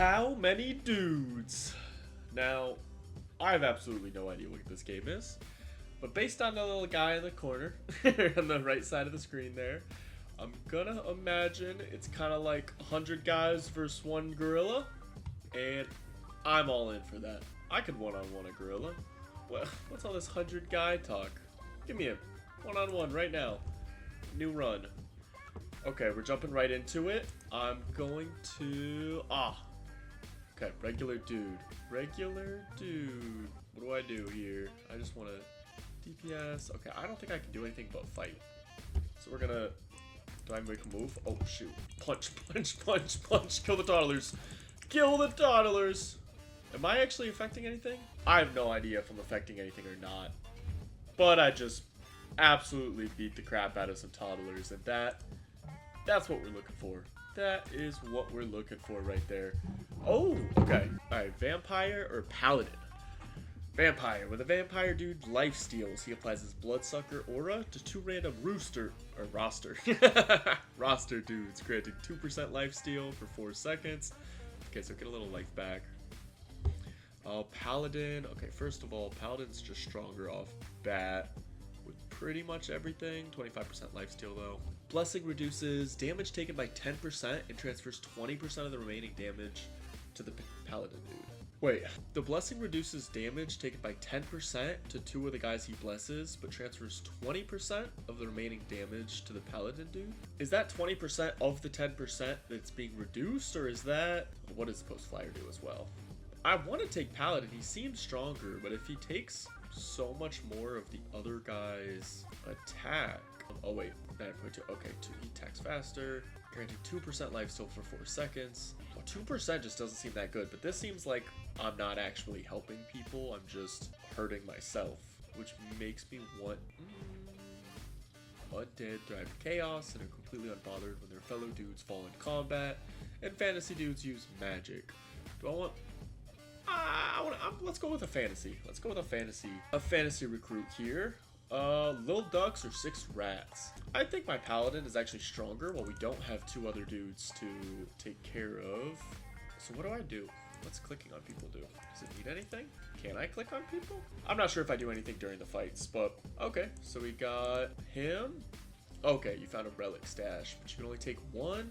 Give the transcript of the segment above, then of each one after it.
How many dudes? Now, I have absolutely no idea what this game is, but based on the little guy in the corner on the right side of the screen there, I'm gonna imagine it's kind of like 100 guys versus one gorilla, and I'm all in for that. I could one-on-one a gorilla. Well, what's all this 100 guy talk? Give me a one-on-one right now. New run. Okay, we're jumping right into it. I'm going to... Okay, regular dude. Regular dude. What do I do here? I just want to... DPS. Okay, I don't think I can do anything but fight. So we're gonna... Do I make a move? Oh, shoot. Punch, punch, punch, punch. Kill the toddlers. Kill the toddlers. Am I actually affecting anything? I have no idea if I'm affecting anything or not. But I just absolutely beat the crap out of some toddlers. And that's what we're looking for. That is what we're looking for right there. Oh, okay. Alright, vampire or paladin? Vampire. When the vampire dude life steals, he applies his bloodsucker aura to 2 random roster dudes, granting 2% life steal for 4 seconds. Okay, so get a little life back. Paladin. Okay, first of all, paladin's just stronger off bat with pretty much everything. 25% life steal though. Blessing reduces damage taken by 10% and transfers 20% of the remaining damage to the paladin dude. Wait, the blessing reduces damage taken by 10% to 2 of the guys he blesses, but transfers 20% of the remaining damage to the paladin dude? Is that 20% of the 10% that's being reduced, or is that... What does Post Flyer do as well? I want to take paladin, he seems stronger, but if he takes so much more of the other guy's attack... Oh wait, 9.2, okay, he attacks faster, granting 2% life steal for 4 seconds. Well, 2% just doesn't seem that good, but this seems like I'm not actually helping people, I'm just hurting myself, which makes me want... Undead thrive in chaos and are completely unbothered when their fellow dudes fall in combat, and fantasy dudes use magic. Do I want... let's go with a fantasy. Let's go with a fantasy recruit here. Little ducks or 6 rats. I think my paladin is actually stronger while we don't have 2 other dudes to take care of. So what do I do? What's clicking on people do? Does it need anything? Can I click on people? I'm not sure if I do anything during the fights, but okay. So we got him. Okay, you found a relic stash, but you can only take 1.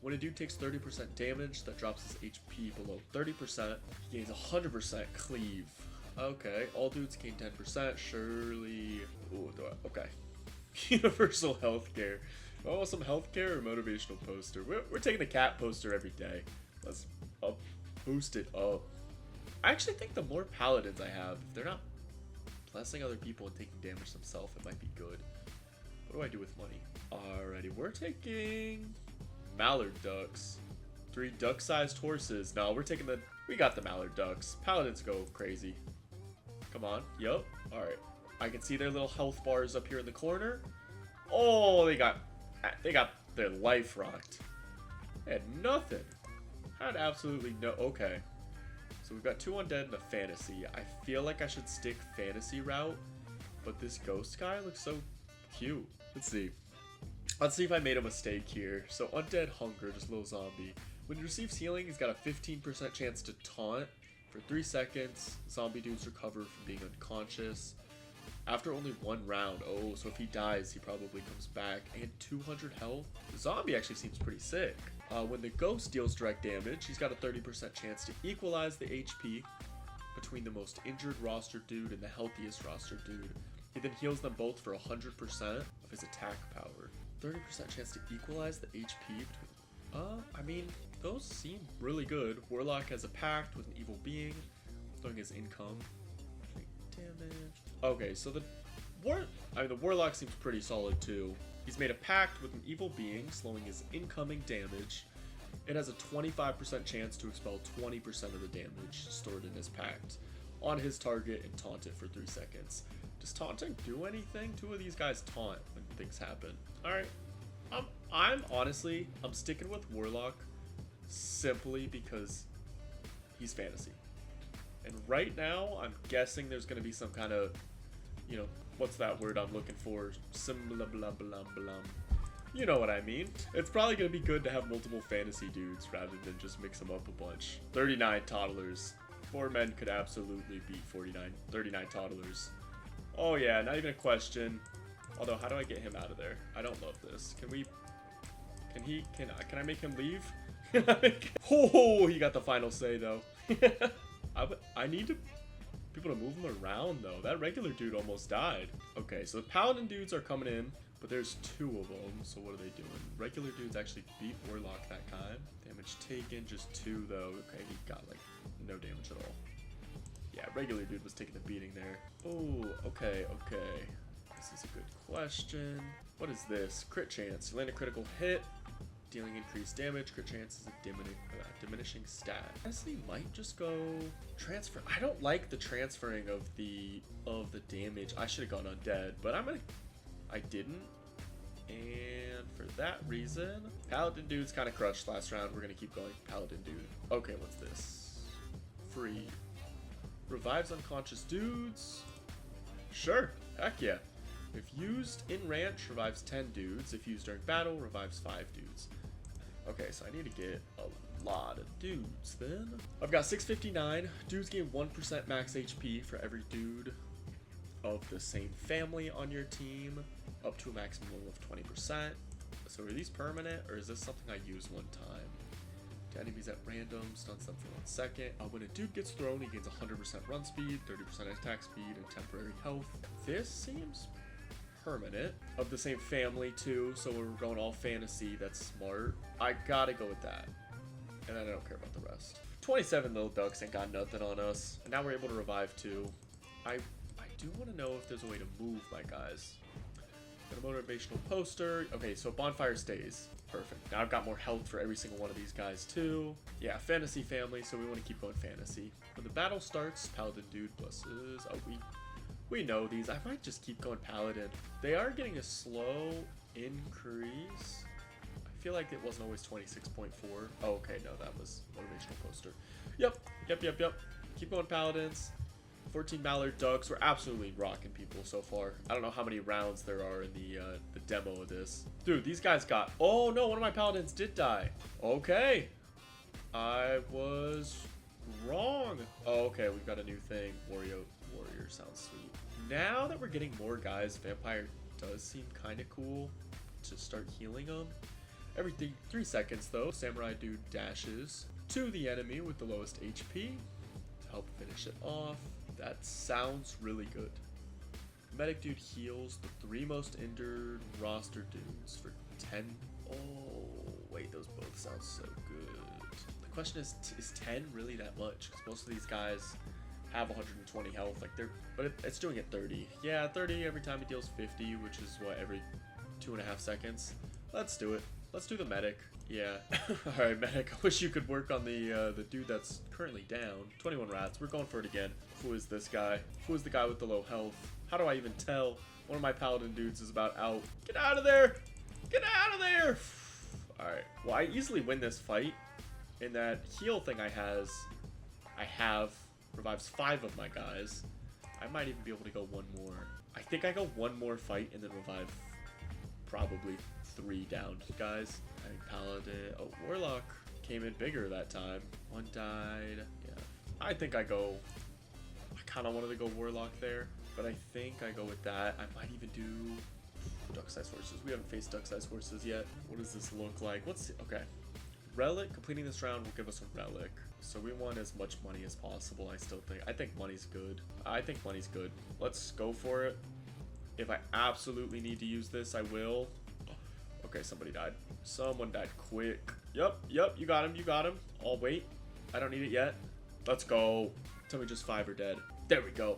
When a dude takes 30% damage, that drops his HP below 30%. He gains 100% cleave. Okay, all dudes gain 10%. Surely... Ooh, okay. Universal healthcare. Oh, some healthcare or motivational poster? We're taking the cat poster every day. Let's boost it up. I actually think the more paladins I have, if they're not blessing other people and taking damage themselves, it might be good. What do I do with money? Alrighty, we're taking... Mallard ducks. 3 duck-sized horses. No, we got the mallard ducks. Paladins go crazy. Come on. Yup. Alright. I can see their little health bars up here in the corner. Oh, they got their life rocked. They had nothing. Had absolutely no... Okay. So we've got 2 undead and a fantasy. I feel like I should stick fantasy route, but this ghost guy looks so cute. Let's see. Let's see if I made a mistake here. So undead hunger, just a little zombie. When he receives healing, he's got a 15% chance to taunt for 3 seconds. Zombie dudes recover from being unconscious after only 1 round. Oh, so if he dies, he probably comes back. And 200 health. The zombie actually seems pretty sick. When the ghost deals direct damage, he's got a 30% chance to equalize the HP between the most injured roster dude and the healthiest roster dude. He then heals them both for 100% of his attack power. 30% chance to equalize the HP between... I mean, those seem really good. Warlock has a pact with an evil being, throwing his income. Damage. Okay, so the Warlock seems pretty solid too. He's made a pact with an evil being, slowing his incoming damage. It has a 25% chance to expel 20% of the damage stored in his pact on his target and taunt it for 3 seconds. Does taunting do anything? 2 of these guys taunt when things happen. Alright. I'm sticking with Warlock simply because he's fantasy. And right now, I'm guessing there's going to be some kind of, what's that word I'm looking for? You know what I mean. It's probably gonna be good to have multiple fantasy dudes rather than just mix them up a bunch. 39 toddlers. 4 men could absolutely beat 39 toddlers. Oh yeah, not even a question. Although, how do I get him out of there? I don't love this. Can I make him leave? Oh, he got the final say though. I need people to move him around though. That regular dude almost died. Okay, so the paladin dudes are coming in, but there's 2 of them. So what are they doing? Regular dudes actually beat warlock that time. Damage taken, just 2 though. Okay, he got like no damage at all. Yeah, regular dude was taking the beating there. Oh, okay. This is a good question. What is this? Crit chance. You land a critical hit, dealing increased damage. Crit chance is a diminishing stat. Honestly, might just go transfer. I don't like the transferring of the damage. I should have gone undead, but I didn't. And for that reason, paladin dude's kind of crushed last round. We're gonna keep going. Paladin dude. Okay, what's this? Free. Revives unconscious dudes. Sure. Heck yeah. If used in ranch, revives 10 dudes. If used during battle, revives 5 dudes. Okay, so I need to get a lot of dudes then. I've got 659. Dudes gain 1% max HP for every dude of the same family on your team, up to a maximum of 20%. So are these permanent, or is this something I use one time? To enemies at random, stuns them for 1 second. When a dude gets thrown, he gains 100% run speed, 30% attack speed, and temporary health. This seems permanent. Of the same family too, so we're going all fantasy. That's smart. I gotta go with that. And then I don't care about the rest. 27 little ducks ain't got nothing on us. And now we're able to revive too. I do want to know if there's a way to move my guys. Got a motivational poster. Okay, so bonfire stays. Perfect. Now I've got more health for every single one of these guys too. Yeah, fantasy family, so we want to keep going fantasy. When the battle starts, paladin dude blesses. Oh, we know these. I might just keep going paladin. They are getting a slow increase. I feel like it wasn't always 26.4. Oh, okay, no, that was motivational poster. Yep. Keep going paladins. 14 mallard ducks. We're absolutely rocking people so far. I don't know how many rounds there are in the demo of this. Dude, these guys got... Oh, no, one of my paladins did die. Okay. I was wrong. Oh, okay, we've got a new thing. Warrior sounds sweet. Now that we're getting more guys, vampire does seem kind of cool to start healing them. Every 3 seconds, though, samurai dude dashes to the enemy with the lowest HP to help finish it off. That sounds really good. Medic dude heals the 3 most injured roster dudes for 10. Oh, wait, those both sound so good. The question is 10 really that much? Because most of these guys have 120 health, but it's doing it 30. Yeah, 30 every time he deals 50, which is what, every 2.5 seconds. Let's do it. Let's do the medic. Yeah. All right, medic. I wish you could work on the dude that's currently down. 21 rats. We're going for it again. Who is this guy? Who is the guy with the low health? How do I even tell? One of my paladin dudes is about out. Get out of there! Get out of there! All right. Well, I easily win this fight. And that heal thing I have revives 5 of my guys. I might even be able to go 1 more. I think I go 1 more fight and then revive probably 3 downed guys. I think paladin. Oh, warlock came in bigger that time. 1 died. Yeah. I think I kind of wanted to go warlock there, but I think I go with that. I might even do duck-sized horses. We haven't faced duck-sized horses yet. What does this look like? Okay. Relic. Completing this round will give us a relic. So we want as much money as possible. I think money's good. Let's go for it. If I absolutely need to use this, I will. Okay, somebody died. Someone died quick. Yep, you got him. I'll wait. I don't need it yet. Let's go. Tell me just 5 are dead. There we go.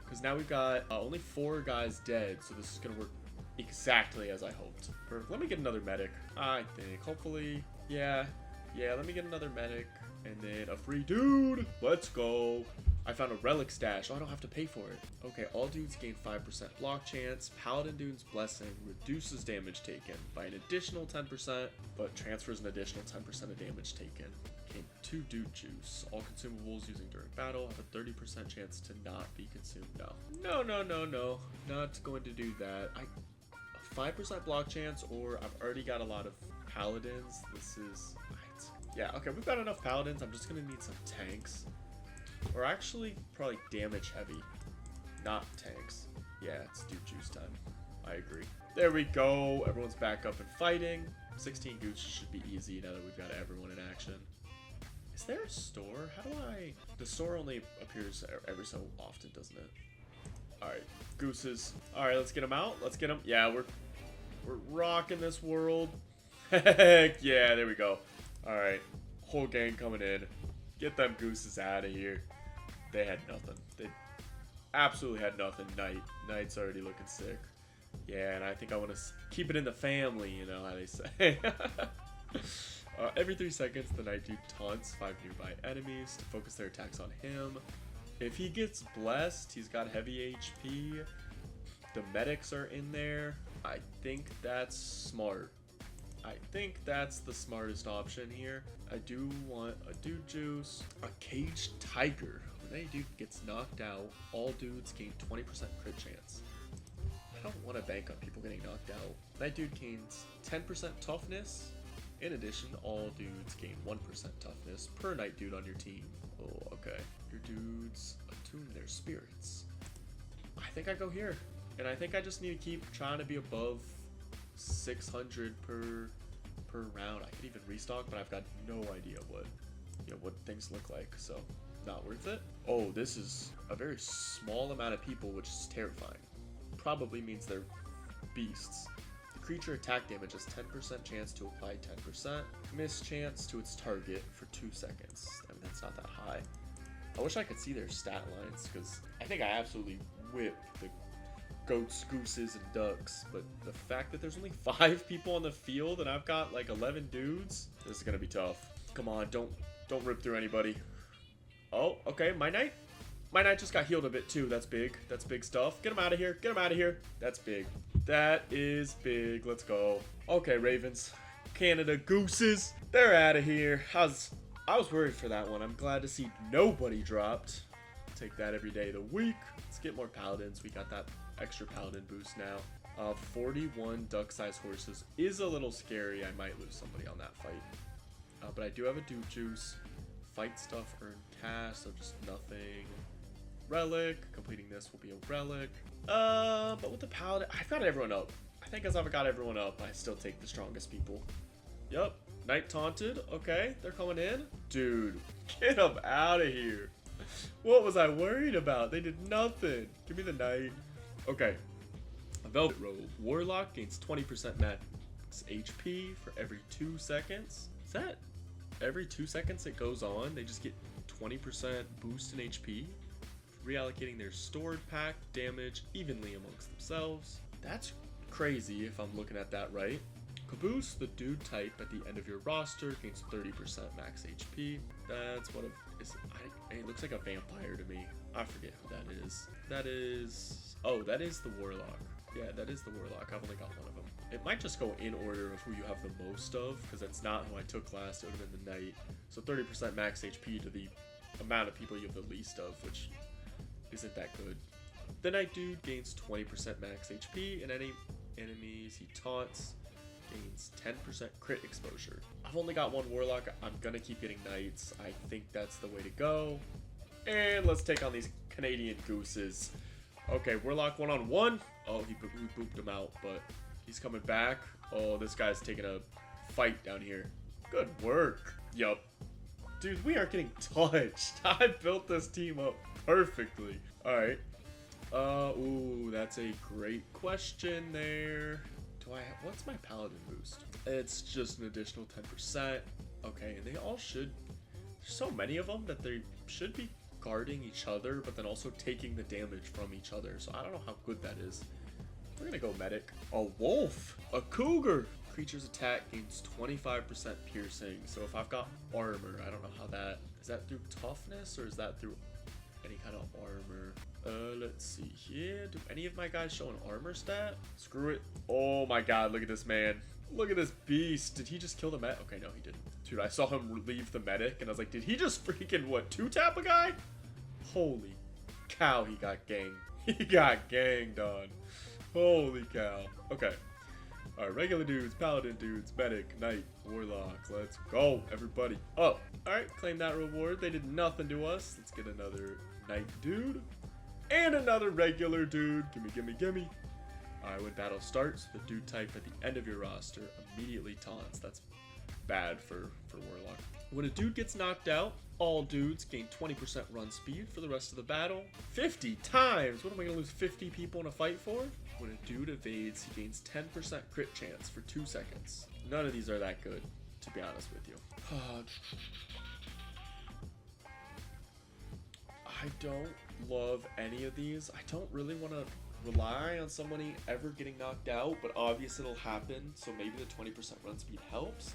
Because now we've got only 4 guys dead, so this is going to work exactly as I hoped. Perfect. Let me get another medic, I think. Hopefully, yeah, let me get another medic. And then a free dude. Let's go. I found a relic stash. Oh, I don't have to pay for it. Okay, all dudes gain 5% block chance. Paladin dude's blessing reduces damage taken by an additional 10%, but transfers an additional 10% of damage taken. Gain 2 dude juice. All consumables using during battle have a 30% chance to not be consumed. No. Not going to do that. A 5% block chance, or I've already got a lot of paladins. This is... Yeah, okay, we've got enough paladins. I'm just gonna need some tanks. Or actually, probably damage heavy. Not tanks. Yeah, it's dude juice time. I agree. There we go. Everyone's back up and fighting. 16 goose should be easy now that we've got everyone in action. Is there a store? How do I... The store only appears every so often, doesn't it? Alright, gooses. Alright, let's get them out. Let's get them. Yeah, we're rocking this world. Heck yeah, there we go. Alright, whole gang coming in. Get them gooses out of here. They had nothing. They absolutely had nothing. Knight's already looking sick. Yeah, and I think I want to keep it in the family, you know how they say. Every 3 seconds, the Knight Dude taunts 5 nearby enemies to focus their attacks on him. If he gets blessed, he's got heavy HP. The medics are in there. I think that's smart. I think that's the smartest option here. I do want a dude juice. A caged tiger. When any dude gets knocked out, all dudes gain 20% crit chance. I don't want to bank on people getting knocked out. That dude gains 10% toughness. In addition, all dudes gain 1% toughness per Knight Dude on your team. Oh, okay. Your dudes attune their spirits. I think I go here. And I think I just need to keep trying to be above 600 per round. I could even restock, but I've got no idea what things look like, so not worth it. Oh, this is a very small amount of people, which is terrifying. Probably means they're beasts. The creature attack damage has 10% chance to apply 10% miss chance to its target for 2 seconds. I mean, that's not that high. I wish I could see their stat lines, because I think I absolutely whip the goats, gooses, and ducks, but the fact that there's only 5 people on the field and I've got like 11 dudes, this is gonna be tough. Come on, don't rip through anybody. Oh, okay, my knight just got healed a bit too. That's big. That's big stuff. Get him out of here. Get him out of here. That's big. That is big. Let's go. Okay, Ravens. Canada gooses. They're out of here. I was worried for that one. I'm glad to see nobody dropped. Take that every day of the week. Let's get more paladins. We got that extra paladin boost now. 41 duck-sized horses is a little scary. I might lose somebody on that fight. But I do have a dude juice. Fight stuff, earn cash, so just nothing. Relic. Completing this will be a relic. But with the paladin, I've got everyone up. I think as I've got everyone up, I still take the strongest people. Yup. Knight taunted. Okay, they're coming in. Dude, get them out of here. What was I worried about? They did nothing. Give me the knight. Okay. A velvet robe. Warlock gains 20% max HP for every 2 seconds. Is that every 2 seconds it goes on? They just get 20% boost in HP, reallocating their stored pack damage evenly amongst themselves. That's crazy if I'm looking at that right. Caboose, the dude type at the end of your roster, gains 30% max HP. That's what it looks like a vampire to me. I forget who that is. That is the Warlock. Yeah, that is the Warlock. I've only got one of them. It might just go in order of who you have the most of, because that's not who I took last. It would have been the Knight. So 30% max HP to the amount of people you have the least of, which isn't that good. The Knight Dude gains 20% max HP, and any enemies he taunts gains 10% crit exposure. I've only got one Warlock. I'm gonna keep getting Knights. I think that's the way to go. And let's take on these Canadian gooses. Okay, Warlock 1-on-1. Oh, we booped him out, but he's coming back. Oh, this guy's taking a fight down here. Good work. Yup. Dude, we are getting touched. I built this team up perfectly. Alright. Ooh, that's a great question there. What's my paladin boost? It's just an additional 10%. Okay, and they all should, there's so many of them that they should be guarding each other, but then also taking the damage from each other. So I don't know how good that is. We're gonna go medic. A wolf, a cougar. Creature's attack gains 25% piercing. So if I've got armor, I don't know how that, is that through toughness or is that through any kind of armor? Let's see here. Do any of my guys show an armor stat? Screw it. Oh my god, look at this man. Look at this beast. Did he just kill the medic? Okay, no, he didn't. Dude, I saw him leave the medic and I was like, did he just freaking, what, 2-tap a guy? Holy cow, he got ganged. He got ganged on. Holy cow. Okay. Alright, regular dudes, paladin dudes, medic, knight, warlock. Let's go, everybody up. Alright, claim that reward. They did nothing to us. Let's get another knight dude. And another regular dude. Gimme, gimme, gimme. Alright, when battle starts, the dude type at the end of your roster immediately taunts. That's bad for warlock. When a dude gets knocked out, all dudes gain 20% run speed for the rest of the battle. 50 times! What am I going to lose 50 people in a fight for? When a dude evades, he gains 10% crit chance for 2 seconds. None of these are that good, to be honest with you. I don't love any of these. I don't really want to rely on somebody ever getting knocked out, but obviously it'll happen, so maybe the 20% run speed helps.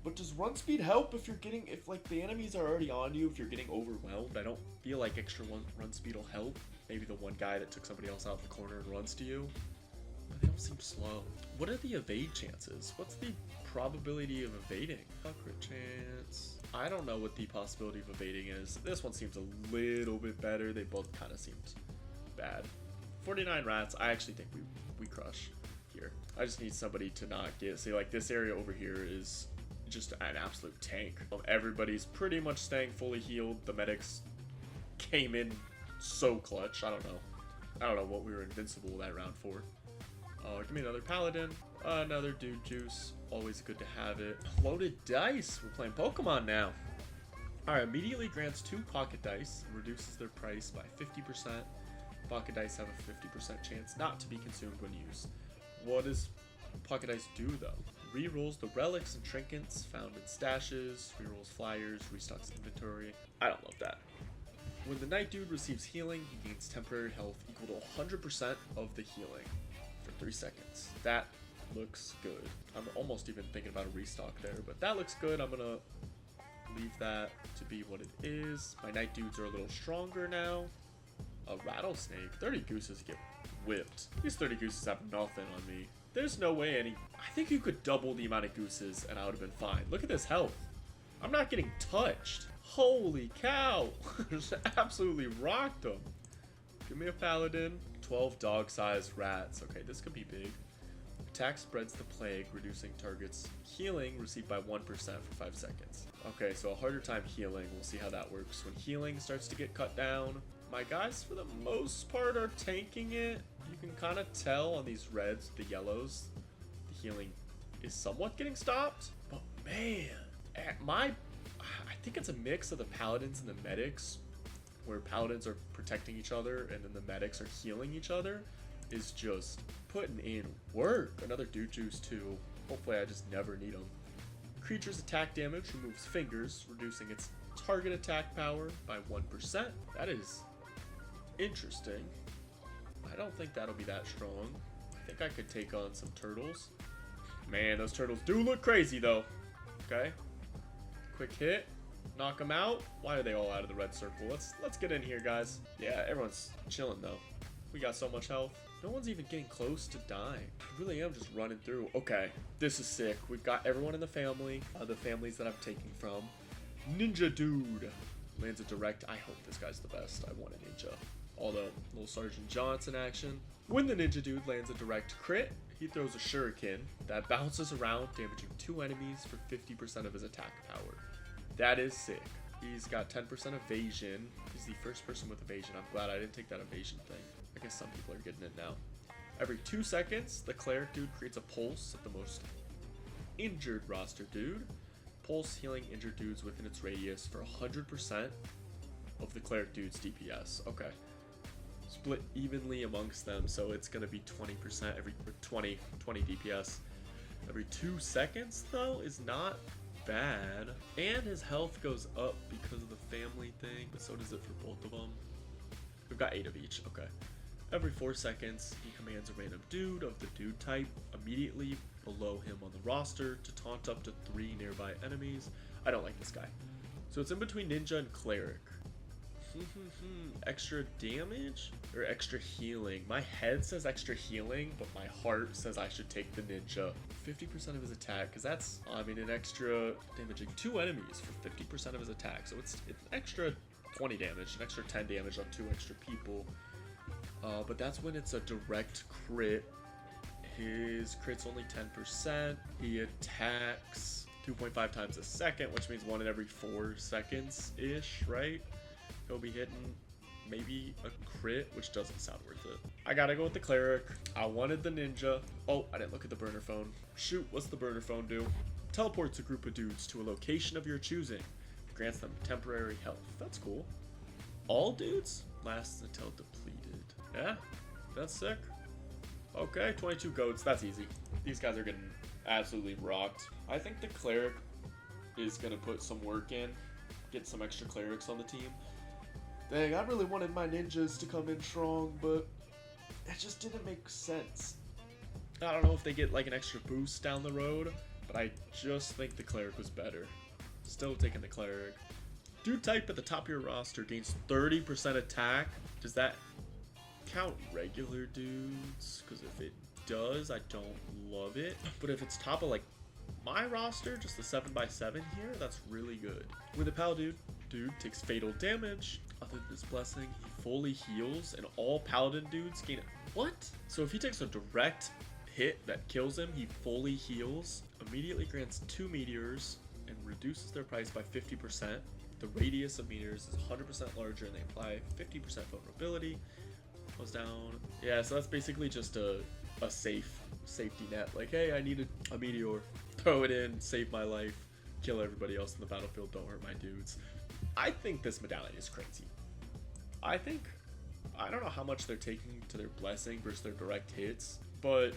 But does run speed help if like the enemies are already on you, if you're getting overwhelmed? I don't feel like extra run speed will help. Maybe the one guy that took somebody else out in the corner and runs to you. But they don't seem slow. What are the evade chances? What's the probability of evading? Crit chance. I don't know what the possibility of evading is. This one seems a little bit better. They both kind of seemed bad. 49 rats. I actually think we crush here. I just need somebody to not get, say like this area over here is just an absolute tank. Everybody's pretty much staying fully healed. The medics came in so clutch. I don't know what we were invincible that round for. Give me another paladin, another dude juice. Always good to have it. Loaded dice. We're playing Pokemon now. Alright, immediately grants 2 pocket dice and reduces their price by 50%. Pocket dice have a 50% chance not to be consumed when used. What does pocket dice do though? Rerolls the relics and trinkets found in stashes, rerolls flyers, restocks inventory. I don't love that. When the knight dude receives healing, he gains temporary health equal to 100% of the healing for 3 seconds. That looks good. I'm almost even thinking about a restock there, but that looks good. I'm gonna leave that to be what it is. My knight dudes are a little stronger now. A rattlesnake. 30 gooses get whipped. These 30 gooses have nothing on me. There's no way I think you could double the amount of gooses and I would have been fine. Look at this health. I'm not getting touched. Holy cow. Just absolutely rocked them. Give me a paladin. 12 dog-sized rats. Okay, this could be big. Attack spreads the plague, reducing targets healing received by 1% for 5 seconds. Okay, so a harder time healing. We'll see how that works. When healing starts to get cut down, my guys for the most part are tanking it. You can kind of tell on these reds, the yellows, the healing is somewhat getting stopped. But man, I think it's a mix of the paladins and the medics, where paladins are protecting each other and then the medics are healing each other, is just putting in work. Another dude juice too. Hopefully I just never need them. Creature's attack damage removes fingers, reducing its target attack power by 1%. That is interesting. I don't think that'll be that strong. I think I could take on some turtles. Man, those turtles do look crazy though. Okay. Quick hit. Knock them out. Why are they all out of the red circle? Let's get in here, guys. Yeah, everyone's chilling though. We got so much health. No one's even getting close to dying. I really am just running through. Okay, this is sick. We've got everyone in the family. The families that I'm taking from. Ninja dude lands a direct. I hope this guy's the best. I want a ninja. Although, little Sergeant Johnson action. When the ninja dude lands a direct crit, he throws a shuriken that bounces around, damaging 2 enemies for 50% of his attack power. That is sick. He's got 10% evasion. He's the first person with evasion. I'm glad I didn't take that evasion thing. I guess some people are getting it now. Every 2 seconds, the cleric dude creates a pulse at the most injured roster dude. Pulse healing injured dudes within its radius for 100% of the cleric dude's DPS. Okay. Split evenly amongst them, so it's gonna be 20% every 20 DPS. Every 2 seconds though is not bad. And his health goes up because of the family thing, but so does it for both of them. We've got 8 of each. Okay. Every 4 seconds, he commands a random dude of the dude type immediately below him on the roster to taunt up to 3 nearby enemies. I don't like this guy. So it's in between ninja and cleric. Extra damage or extra healing? My head says extra healing, but my heart says I should take the ninja. 50% of his attack, because that's, I mean, an extra damaging 2 enemies for 50% of his attack. So it's an extra 20 damage, an extra 10 damage on 2 extra people. But that's when it's a direct crit His crit's only 10%. He attacks 2.5 times a second, which means 1 in every 4 seconds-ish, right? He'll be hitting maybe a crit, which doesn't sound worth it. I gotta go with the cleric. I wanted the ninja. Oh, I didn't look at the burner phone. Shoot, what's the burner phone do? Teleports a group of dudes to a location of your choosing. Grants them temporary health. That's cool. All dudes? Lasts until depleted. Yeah, that's sick. Okay, 22 goats. That's easy. These guys are getting absolutely rocked. I think the cleric is gonna put some work in, get some extra clerics on the team. Dang, I really wanted my ninjas to come in strong, but it just didn't make sense. I don't know if they get like an extra boost down the road, but I just think the cleric was better. Still taking the cleric. Dude type at the top of your roster gains 30% attack. Does that count regular dudes? Because if it does, I don't love it. But if it's top of like my roster, just the 7x7 here, that's really good. With a pal dude takes fatal damage. Other than this blessing, he fully heals, and all paladin dudes gain it. What? So if he takes a direct hit that kills him, he fully heals, immediately grants 2 meteors, and reduces their price by 50%. The radius of meteors is 100% larger, and they apply 50% vulnerability. Goes down. Yeah, so that's basically just a safety net. Like, hey, I need a meteor. Throw it in, save my life, kill everybody else in the battlefield, don't hurt my dudes. I think this medallion is crazy. I don't know how much they're taking to their blessing versus their direct hits, but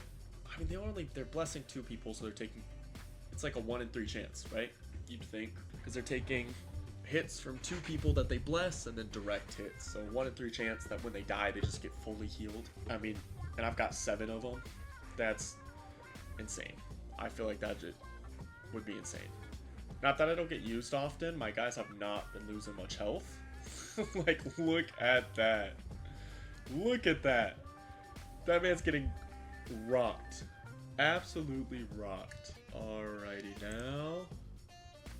I mean they're blessing 2 people, so they're taking, it's like a 1 in 3 chance, right? You'd think, because they're taking hits from 2 people that they bless and then direct hits, so 1 in 3 chance that when they die they just get fully healed. I mean, and I've got 7 of them. That's insane. I feel like that would be insane. Not that I don't get used often. My guys have not been losing much health. Like, look at that. Look at that. That man's getting rocked. Absolutely rocked. Alrighty now.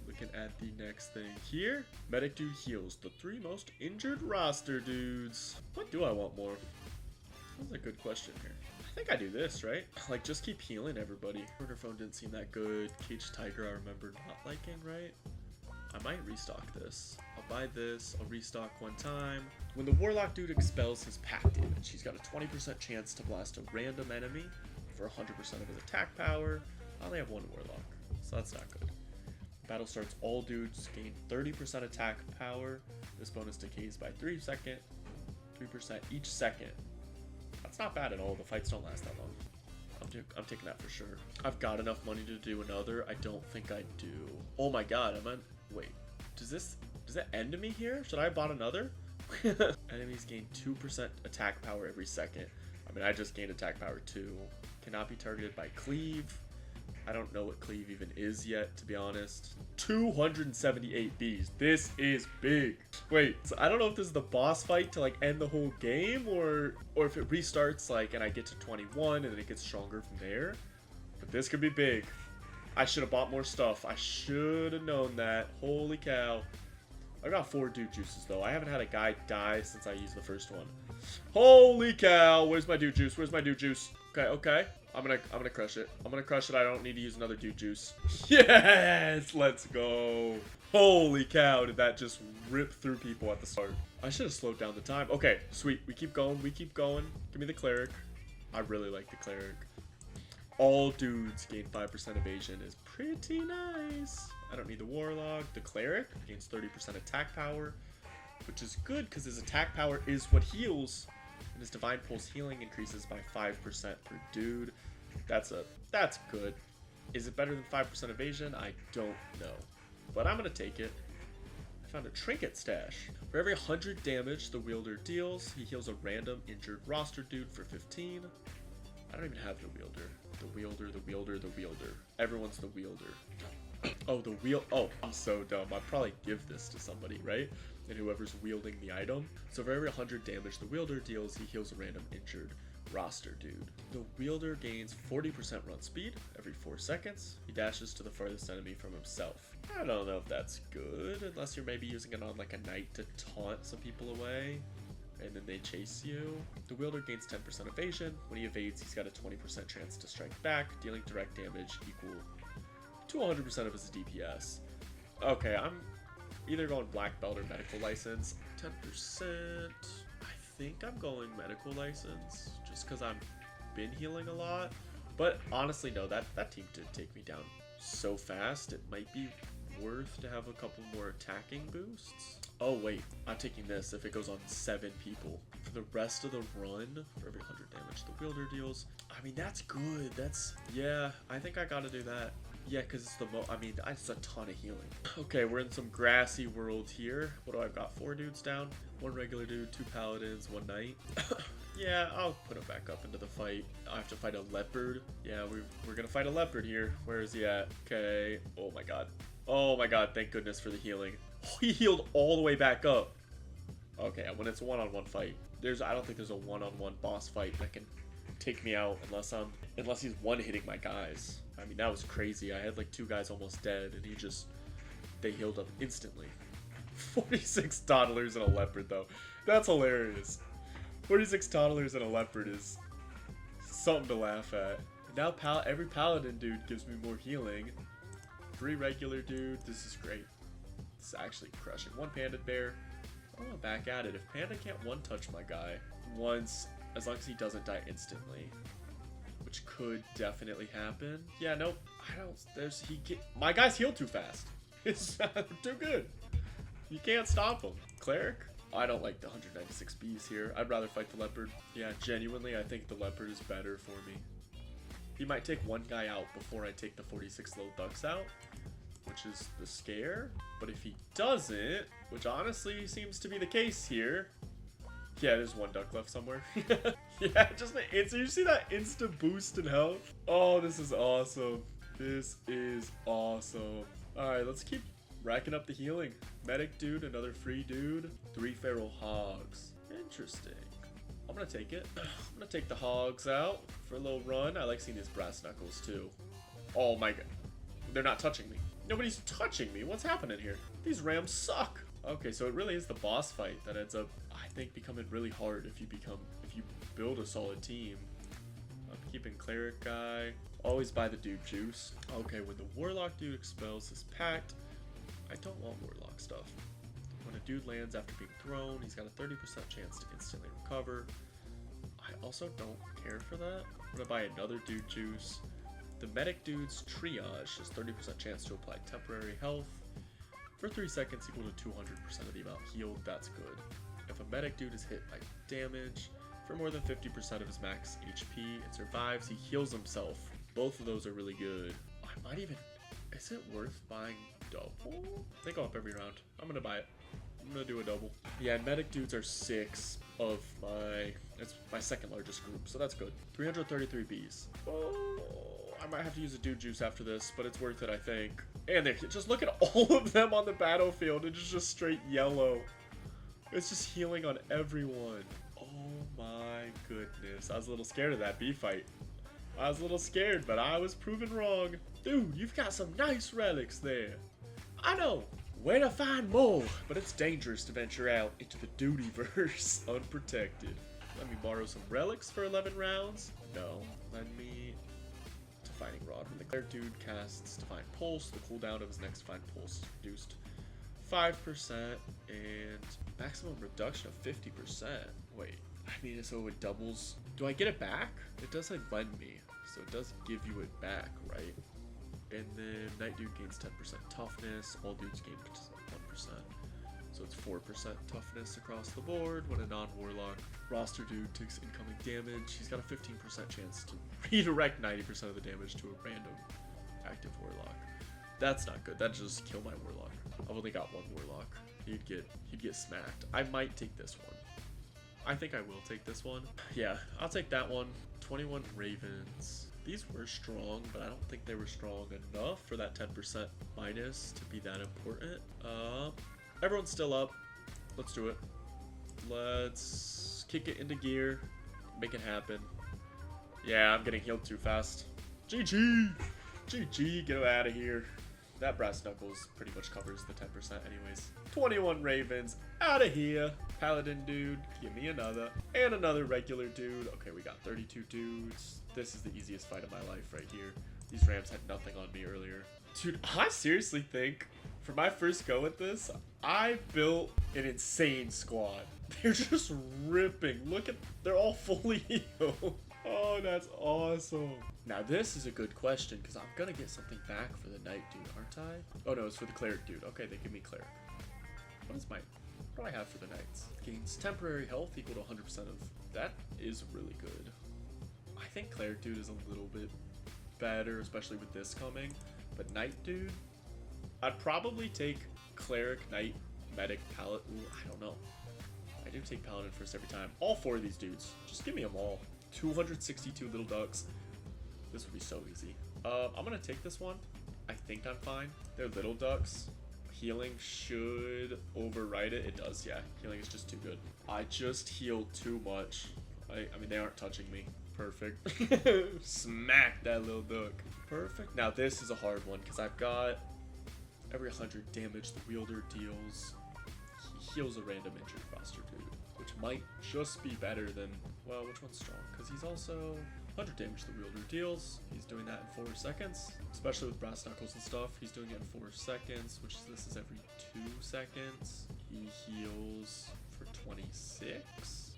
Looking at the next thing here. Medic dude heals the 3 most injured roster dudes. What do I want more? That's a good question here. I think I do this, right? Like, just keep healing everybody. Burner phone didn't seem that good. Caged tiger I remember not liking, right? I might restock this. I'll buy this. I'll restock 1 time. When the warlock dude expels his pack damage, he's got a 20% chance to blast a random enemy for 100% of his attack power. I only have 1 warlock, so that's not good. Battle starts, all dudes gain 30% attack power. This bonus decays by 3% each second. That's not bad at all. The fights don't last that long. I'm taking that for sure. I've got enough money to do another. I don't think I do. Oh my god, wait. Does that end me here? Should I have bought another? Enemies gain 2% attack power every second. I mean, I just gained attack power 2. Cannot be targeted by cleave. I don't know what cleave even is yet, to be honest. 278 Bs. This is big. Wait, so I don't know if this is the boss fight to like end the whole game, or if it restarts like and I get to 21 and then it gets stronger from there. But this could be big. I should have bought more stuff. I should have known that. Holy cow. I got 4 dude juices though. I haven't had a guy die since I used the first one. Holy cow. Where's my dude juice? Where's my dude juice? Okay. I'm gonna crush it. I'm gonna crush it. I don't need to use another dude juice. Yes! Let's go. Holy cow, did that just rip through people at the start. I should have slowed down the time. Okay, sweet. We keep going. We keep going. Give me the cleric. I really like the cleric. All dudes gain 5% evasion is pretty nice. I don't need the warlock. The cleric gains 30% attack power, which is good because his attack power is what heals. And his Divine Pulse healing increases by 5% per dude. That's good. Is it better than 5% evasion? I don't know. But I'm going to take it. I found a trinket stash. For every 100 damage the wielder deals, he heals a random injured roster dude for 15. I don't even have the wielder. The wielder. Everyone's the wielder. Oh, oh, I'm so dumb. I'd probably give this to somebody, right? And whoever's wielding the item. So for every 100 damage the wielder deals, he heals a random injured roster dude. The wielder gains 40% run speed every 4 seconds. He dashes to the farthest enemy from himself. I don't know if that's good, unless you're maybe using it on like a knight to taunt some people away. and then they chase you. The wielder gains 10% evasion. When he evades, he's got a 20% chance to strike back, dealing direct damage equal to 100% of his DPS. Okay, I'm either going black belt or medical license. 10%. I think I'm going medical license just because I've been healing a lot. But honestly, no, that team did take me down so fast. It might be worth to have a couple more attacking boosts. Oh wait, I'm taking this if it goes on 7 people. For the rest of the run, for every 100 damage the wielder deals. I mean, that's good. Yeah, I think I gotta do that. Yeah, because it's it's a ton of healing. Okay, we're in some grassy world here. What do I've got? 4 dudes down, 1 regular dude, 2 paladins, 1 knight. Yeah, I'll put him back up into the fight. I have to fight a leopard. Yeah, we're gonna fight a leopard here. Where is he at? Okay. Oh my god. Oh my god, thank goodness for the healing. Oh, he healed all the way back up. Okay, when it's a one-on-one fight, I don't think there's a one-on-one boss fight that can take me out unless he's one-hitting my guys. I mean, that was crazy. I had like 2 guys almost dead, and they healed up instantly. 46 toddlers and a leopard, though. That's hilarious. 46 toddlers and a leopard is something to laugh at. Now every paladin dude gives me more healing. 3 regular dude. This is great. This is actually crushing. 1 panda bear. Oh, back at it. If panda can't one-touch my guy once, as long as he doesn't die instantly, which could definitely happen. Yeah, nope. My guy's healed too fast. It's too good. You can't stop him. Cleric? I don't like the 196 bees here. I'd rather fight the leopard. Yeah, genuinely, I think the leopard is better for me. He might take 1 guy out before I take the 46 little ducks out, which is the scare. But if he doesn't, which honestly seems to be the case here. Yeah, there's 1 duck left somewhere. Yeah, just you see that instant boost in health? Oh, this is awesome. This is awesome. Alright, let's keep racking up the healing. Medic dude, another free dude. 3 feral hogs. Interesting. I'm gonna take it. I'm gonna take the hogs out for a little run. I like seeing these brass knuckles too. Oh my god. They're not touching me. Nobody's touching me. What's happening here? These rams suck. Okay, so it really is the boss fight that ends up, I think, becoming really hard if you build a solid team. I'm keeping cleric guy. Always buy the dude juice. Okay, when the warlock dude expels his pact, I don't want warlock stuff. When a dude lands after being thrown, he's got a 30% chance to instantly recover. I also don't care for that. I'm gonna buy another dude juice. The medic dude's triage has 30% chance to apply temporary health for 3 seconds equal to 200% of the amount healed. That's good. If a medic dude is hit by damage for more than 50% of his max HP and survives, he heals himself. Both of those are really good. I might even... Is it worth buying double? They go up every round. I'm gonna buy it. I'm gonna do a double. Yeah, medic dudes are 6 of it's my 2nd largest group, so that's good. 333 bees. Oh, I might have to use a dude juice after this, but it's worth it, I think. And just look at all of them on the battlefield. It's just straight yellow. It's just healing on everyone. Oh my goodness. I was a little scared of that bee fight. I was a little scared, but I was proven wrong. Dude, you've got some nice relics there. I know where to find more, but it's dangerous to venture out into the duty-verse unprotected. Let me borrow some relics for 11 rounds. No, lend me Defining Rod. When the cleric dude casts Divine Pulse, the cooldown of his next Divine Pulse is reduced 5% and maximum reduction of 50%. Wait, I mean, so it doubles. Do I get it back? It does like lend me, so it does give you it back, right? And then Night Dude gains 10% toughness. All dudes gain 1%. So it's 4% toughness across the board. When a non-warlock roster dude takes incoming damage, he's got a 15% chance to redirect 90% of the damage to a random active warlock. That's not good. That just kill my warlock. I've only got 1 warlock. He'd get smacked. I might take this one. I think I will take this one. Yeah, I'll take that one. 21 ravens. These were strong, but I don't think they were strong enough for that 10% minus to be that important. Everyone's still up. Let's do it. Let's kick it into gear. Make it happen. Yeah, I'm getting healed too fast. GG! GG, get out of here. That brass knuckles pretty much covers the 10% anyways. 21 ravens, out of here. Paladin dude, give me another. And another regular dude. Okay, we got 32 dudes. This is the easiest fight of my life right here. These rams had nothing on me earlier. Dude, I seriously think for my first go at this, I built an insane squad. They're just ripping. Look at, they're all fully healed. Oh, that's awesome. Now this is a good question because I'm gonna get something back for the knight dude, aren't I? Oh no, it's for the cleric dude. Okay, they give me cleric. What do I have for the knights? Gains temporary health equal to 100% of. That is really good. I think cleric dude is a little bit better, especially with this coming. But knight dude, I'd probably take cleric, knight, medic, paladin. Ooh, I don't know. I do take paladin first every time. All 4 of these dudes. Just give me them all. 262 little ducks. This would be so easy. I'm gonna take this one. I think I'm fine. They're little ducks. Healing should override it. It does, yeah. Healing is just too good. I just healed too much. I mean, they aren't touching me. Perfect. Smack that little duck. Perfect. Now this is a hard one because I've got every 100 damage the wielder deals. He heals a random injured roster dude, which might just be better than, well, which one's strong? Because he's also 100 damage the wielder deals. He's doing that in 4 seconds, especially with brass knuckles and stuff. He's doing it in 4 seconds, which this is every 2 seconds. He heals for 26.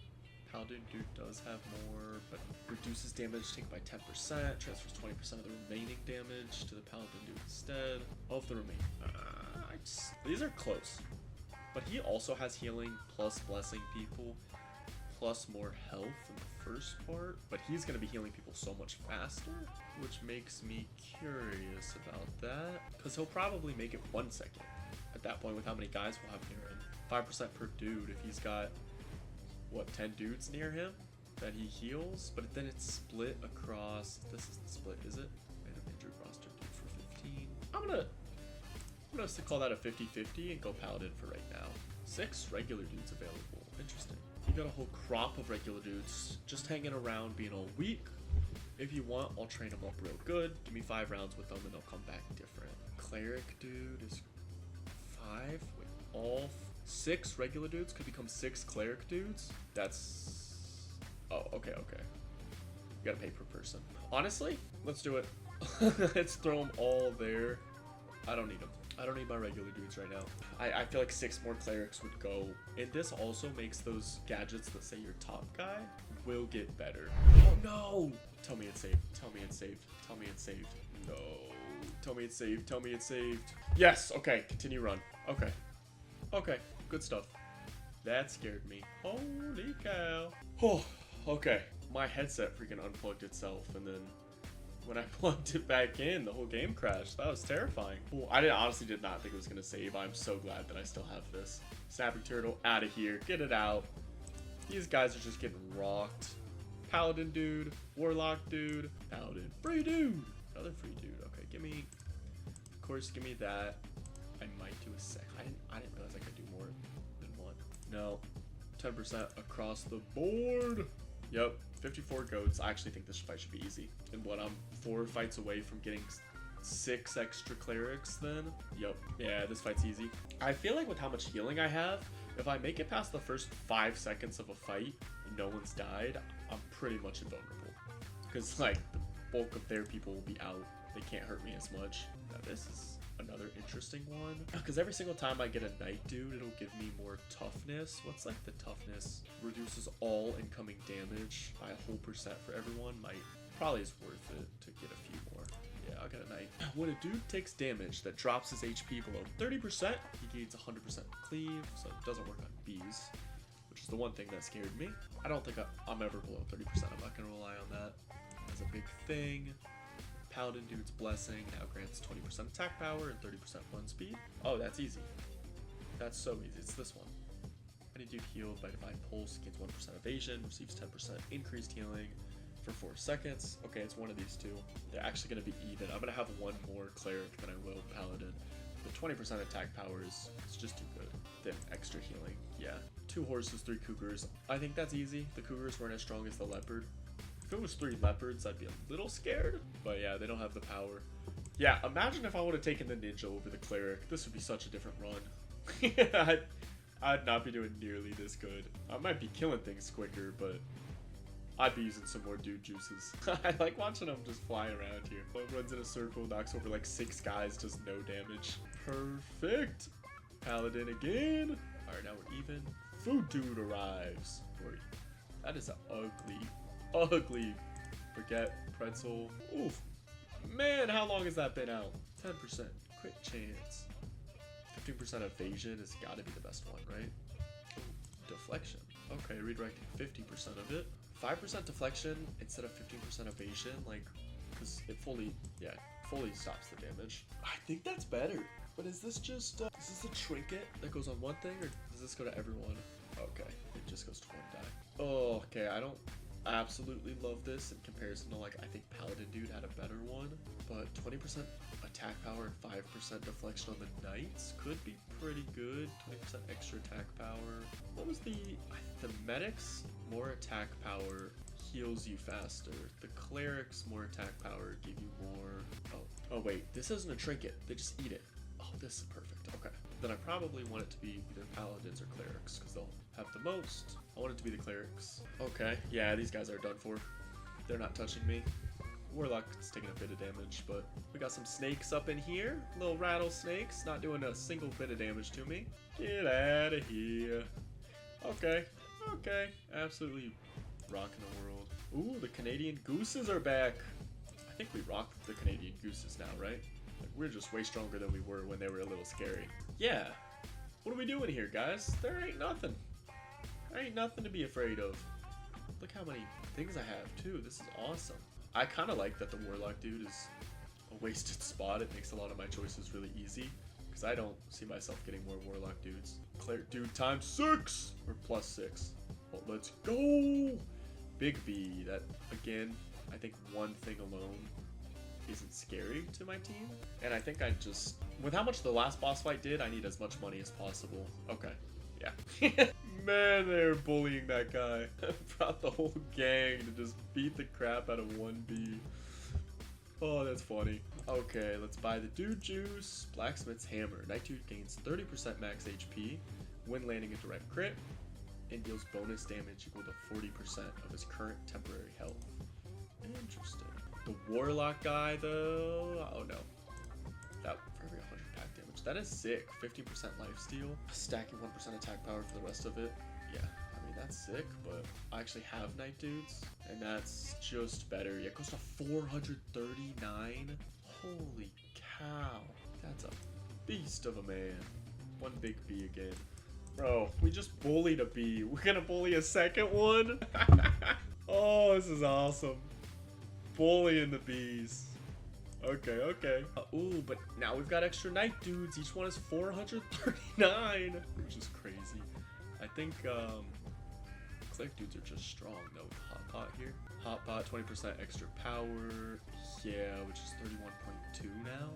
Paladin dude does have more, but reduces damage taken by 10%, transfers 20% of the remaining damage to the paladin dude instead of the remaining. These are close, but he also has healing plus blessing people plus more health in the first part, but he's going to be healing people so much faster, which makes me curious about that, because he'll probably make it 1 second at that point with how many guys we'll have near him. 5% per dude if he's got, what, 10 dudes near him that he heals, but then it's split across, this isn't split, is it? Random injured roster dude for 15. I'm gonna call that a 50-50 and go paladin for right now. 6 regular dudes available. Interesting. You got a whole crop of regular dudes just hanging around being all weak. If you want, I'll train them up real good. Give me 5 rounds with them and they'll come back different. Cleric dude is 5. Wait, all 6 regular dudes could become 6 cleric dudes. That's, oh, okay. You gotta pay per person. Honestly, let's do it. Let's throw them all there. I don't need them. I don't need my regular dudes right now. I feel like 6 more clerics would go. And this also makes those gadgets that say your top guy will get better. Oh no! Tell me it's saved. Tell me it's saved. Tell me it's saved. No. Tell me it's saved. Tell me it's saved. Yes! Okay, continue run. Okay. Okay, good stuff. That scared me. Holy cow. Oh, okay. My headset freaking unplugged itself, and then when I plugged it back in, the whole game crashed. That was terrifying. Well, I honestly did not think it was going to save. I'm so glad that I still have this. Snapping turtle, out of here. Get it out. These guys are just getting rocked. Paladin dude, warlock dude, paladin, free dude. Another free dude. Okay, give me, of course, give me that. I might do a sec. I didn't realize I could do more than one. No, 10% across the board. Yep, 54 goats. I actually think this fight should be easy. And what, I'm 4 fights away from getting 6 extra clerics then? Yep, yeah, this fight's easy. I feel like with how much healing I have, if I make it past the first 5 seconds of a fight and no one's died, I'm pretty much invulnerable. Because, like, the bulk of their people will be out. They can't hurt me as much. Now this is another interesting one, because every single time I get a knight dude, it'll give me more toughness. What's like the toughness? Reduces all incoming damage by a whole percent for everyone. Probably is worth it to get a few more. Yeah, I'll get a knight. When a dude takes damage that drops his HP below 30%, he gains 100% cleave, so it doesn't work on bees, which is the one thing that scared me. I don't think I'm ever below 30%. I'm not gonna rely on that as a big thing. Paladin dude's blessing now grants 20% attack power and 30% run speed. Oh, that's easy. That's so easy. It's this one. Any dude healed by divine pulse gains 1% evasion, receives 10% increased healing for 4 seconds. Okay, it's one of these two. They're actually going to be even. I'm going to have one more cleric than I will paladin. But 20% attack power is just too good. Then extra healing. Yeah. 2 horses, 3 cougars. I think that's easy. The cougars weren't as strong as the leopard. If it was 3 leopards, I'd be a little scared. But yeah, they don't have the power. Yeah, imagine if I would have taken the ninja over the cleric. This would be such a different run. I'd not be doing nearly this good. I might be killing things quicker, but I'd be using some more dude juices. I like watching them just fly around here. One runs in a circle, knocks over like 6 guys, does no damage. Perfect. Paladin again. All right, now we're even. Food dude arrives. That is an ugly baguette pretzel. Oof. Man, how long has that been out? 10%. Crit chance. 15% evasion has got to be the best one, right? Deflection. Okay, redirecting 50% of it. 5% deflection instead of 15% evasion, like, because it fully stops the damage. I think that's better. But is this just, is this a trinket that goes on one thing, or does this go to everyone? Okay, it just goes to one die. Oh, okay, I don't absolutely love this in comparison to, like, I think Paladin Dude had a better one. But 20% attack power and 5% deflection on the knights could be pretty good. 20% extra attack power. What was the medics? More attack power heals you faster. The clerics, more attack power, give you more. Oh wait, this isn't a trinket. They just eat it. Oh, this is perfect. Okay. Then I probably want it to be either paladins or clerics because they'll have the most. I want it to be the clerics. Okay. Yeah, these guys are done for. They're not touching me. Warlock's taking a bit of damage, but we got some snakes up in here. Little rattlesnakes, not doing a single bit of damage to me. Get out of here. Okay. Okay. Absolutely rocking the world. Ooh, the Canadian gooses are back. I think we rock the Canadian gooses now, right? Like, we're just way stronger than we were when they were a little scary. Yeah. What are we doing here, guys? There ain't nothing. There ain't nothing to be afraid of. Look how many things I have, too. This is awesome. I kind of like that the Warlock dude is a wasted spot. It makes a lot of my choices really easy. Because I don't see myself getting more Warlock dudes. Cleric dude times 6! Or plus 6. Well, let's go! Big V. That, again, I think one thing alone isn't scary to my team. And I think I just... With how much the last boss fight did, I need as much money as possible. Okay. Yeah. Man, they're bullying that guy. Brought the whole gang to just beat the crap out of 1B. Oh, that's funny. Okay, let's buy the dude juice. Blacksmith's hammer. Knight dude gains 30% max HP when landing a direct crit and deals bonus damage equal to 40% of his current temporary health. Interesting. The warlock guy, though. Oh no. That for every 100 pack damage. That is sick. 15% lifesteal. Stacking 1% attack power for the rest of it. Yeah, I mean, that's sick, but I actually have Knight Dudes, and that's just better. Yeah, it goes to 439. Holy cow. That's a beast of a man. One big B again. Bro, we just bullied a B. We're gonna bully a second one? Oh, this is awesome. Bullying the bees. Okay, okay. Ooh, but now we've got extra Knight Dudes. Each one is 439, which is crazy. I think Cleric Dudes are just strong though with Hot Pot here. Hot Pot, 20% extra power. Yeah, which is 31.2 now.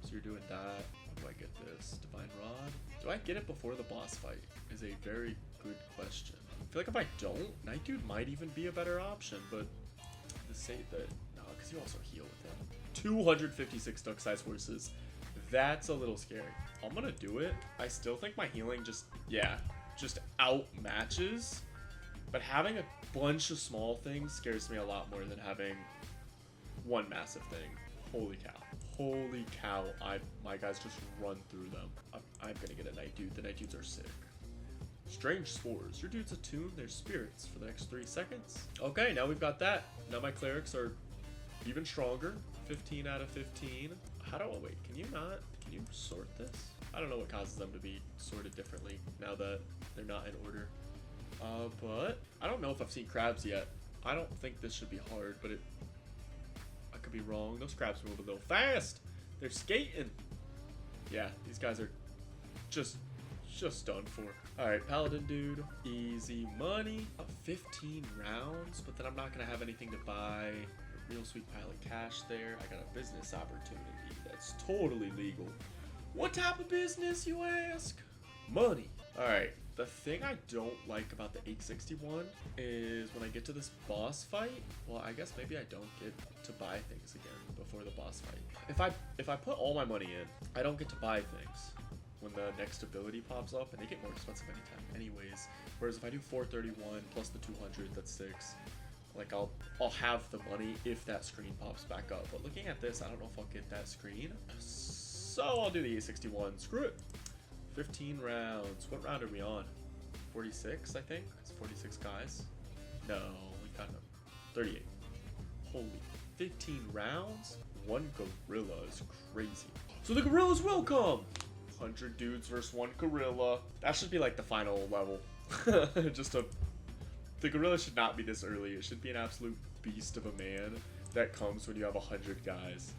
So you're doing that. How do I get this? Divine Rod? Do I get it before the boss fight? Is a very good question. I feel like if I don't, Knight Dude might even be a better option, but to say that, no, because you also heal with him. 256 duck size horses. That's a little scary. I'm gonna do it. I still think my healing just outmatches. But having a bunch of small things scares me a lot more than having one massive thing. Holy cow. Holy cow. My guys just run through them. I'm gonna get a Knight Dude. The Knight Dudes are sick. Strange Spores. Your dudes attune their spirits for the next 3 seconds. Okay, now we've got that. Now my clerics are even stronger. 15 out of 15. How do I wait? Can you sort this? I don't know what causes them to be sorted differently now that they're not in order. But I don't know if I've seen crabs yet. I don't think this should be hard, but I could be wrong. Those crabs move a little fast. They're skating. Yeah, these guys are just done for. Alright, Paladin Dude. Easy money. 15 rounds, but then I'm not going to have anything to buy. A real sweet pile of cash there. I got a business opportunity that's totally legal. What type of business, you ask? Money. Alright, the thing I don't like about the 861 is when I get to this boss fight, well, I guess maybe I don't get to buy things again before the boss fight. If I put all my money in, I don't get to buy things when the next ability pops up, and they get more expensive anytime anyways. Whereas if I do 431 plus the 200, that's 6. Like, I'll have the money if that screen pops back up. But looking at this, I don't know if I'll get that screen. So I'll do the 861. Screw it. 15 rounds. What round are we on? 46, I think. It's 46 guys. No, we got him. 38. Holy, 15 rounds? One gorilla is crazy. So the gorillas will come. 100 dudes versus one gorilla. That should be like the final level. The gorilla should not be this early. It should be an absolute beast of a man that comes when you have 100 guys.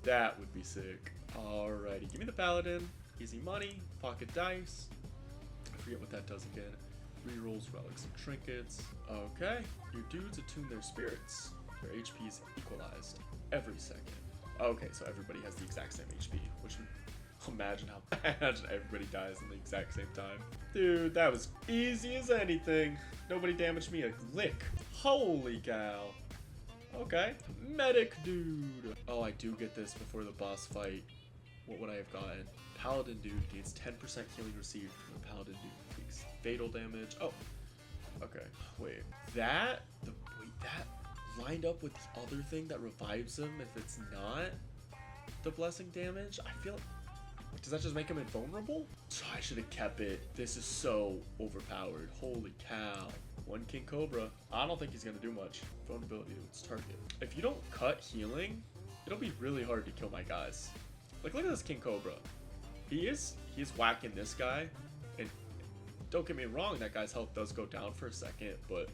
That would be sick. Alrighty, give me the paladin. Easy money, pocket dice. I forget what that does again. Rerolls, relics, and trinkets. Okay, your dudes attune their spirits. Their HP is equalized every second. Okay, so everybody has the exact same HP, which imagine everybody dies in the exact same time. Dude, that was easy as anything. Nobody damaged me a lick. Holy cow. Okay, medic dude. Oh, I do get this before the boss fight. What would I have gotten? Paladin dude gains 10% healing received from the paladin dude. Takes fatal damage. Oh, okay. Wait, that lined up with the other thing that revives him if it's not the blessing damage? I feel. Does that just make him invulnerable? I should have kept it. This is so overpowered. Holy cow. One King Cobra. I don't think he's gonna do much. Vulnerability to its target. If you don't cut healing, it'll be really hard to kill my guys. Like, look at this King Cobra. He's whacking this guy, and don't get me wrong, that guy's health does go down for a second, but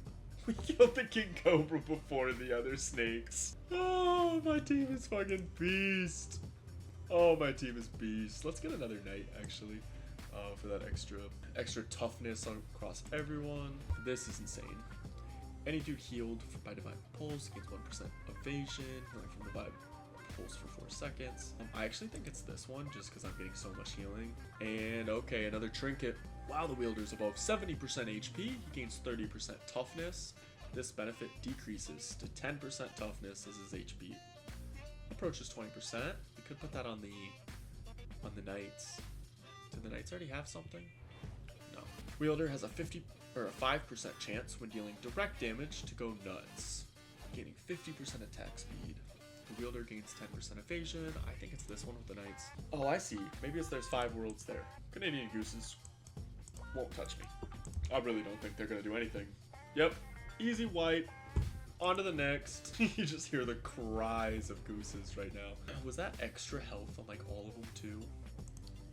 we killed the King Cobra before the other snakes. Oh, my team is fucking beast. Oh, my team is beast. Let's get another knight, actually, for that extra toughness across everyone. This is insane. Any dude healed by Divine Pulse gains 1% evasion, healing from Divine Pulse for 4 seconds. I actually think it's this one, just because I'm getting so much healing. And okay, another trinket. While the wielder's above 70% HP, he gains 30% toughness. This benefit decreases to 10% toughness as his HP approaches 20%. We could put that on the knights. Do the knights already have something? No. Wielder has a 5% chance when dealing direct damage to go nuts, gaining 50% attack speed. The wielder gains 10% evasion. I think it's this one with the knights. Oh, I see. Maybe there's 5 worlds there. Canadian gooses won't touch me. I really don't think they're gonna do anything. Yep, easy wipe. On to the next. You just hear the cries of gooses right now. Was that extra health on like all of them too?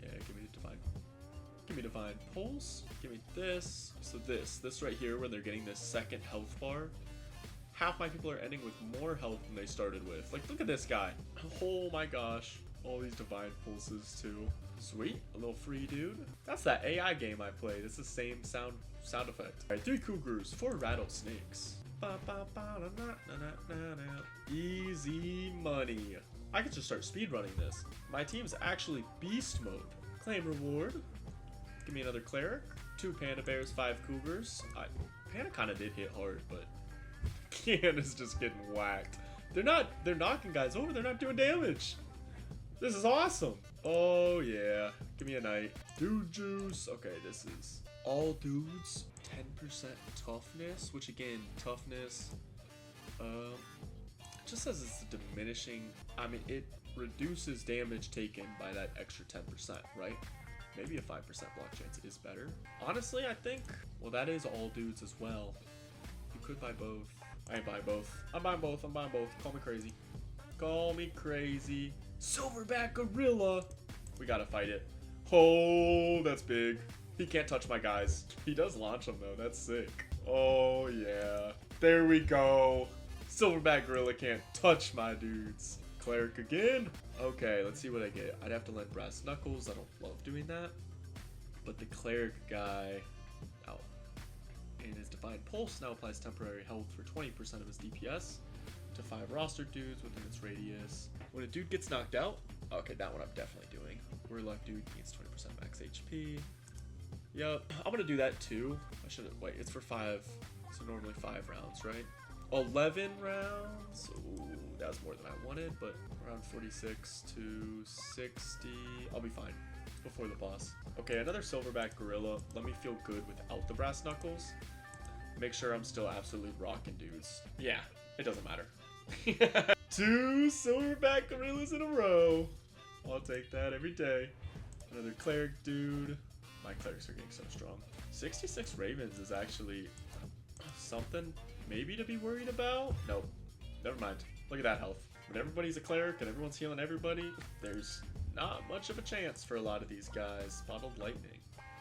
Yeah, give me divine pulse. Give me this. So this right here, when they're getting this second health bar, half my people are ending with more health than they started with. Like, look at this guy. Oh my gosh. All these divine pulses too. Sweet, a little free dude. That's that AI game I played. It's the same sound effect. All right, 3 cougars, 4 rattlesnakes. Easy money. I could just start speedrunning this. My team's actually beast mode. Claim reward. Give me another cleric. 2 panda bears, 5 cougars. Panda kind of did hit hard, but Canda's just getting whacked. They're knocking guys over. They're not doing damage. This is awesome. Oh yeah. Give me a knight. Dude juice. Okay, this is all dudes. 10% toughness, which again, toughness, it just says it's diminishing. I mean, it reduces damage taken by that extra 10%, right? Maybe a 5% block chance is better. Honestly, I think, well, that is all dudes as well. You could buy both. I ain't buying both. I'm buying both. Call me crazy. Call me crazy. Silverback gorilla. We gotta fight it. Oh, that's big. He can't touch my guys. He does launch them though. That's sick. Oh yeah. There we go. Silverback gorilla can't touch my dudes. Cleric again. Okay, let's see what I get. I'd have to lend brass knuckles. I don't love doing that. But the cleric guy, out. And his divine pulse now applies temporary health for 20% of his DPS to 5 roster dudes within its radius. When a dude gets knocked out, okay, that one I'm definitely doing. Warlock dude gains 20% max HP. Yep, I'm gonna do that too. I shouldn't wait. It's for 5. So normally 5 rounds, right? 11 rounds. Ooh, that was more than I wanted, but around 46 to 60. I'll be fine. It's before the boss. Okay, another silverback gorilla. Let me feel good without the brass knuckles. Make sure I'm still absolutely rocking dudes. Yeah, it doesn't matter. 2 silverback gorillas in a row. I'll take that every day. Another cleric dude. My clerics are getting so strong. 66 ravens is actually something maybe to be worried about. Nope, never mind. Look at that health. When everybody's a cleric and everyone's healing everybody, there's not much of a chance for a lot of these guys. Bottled lightning.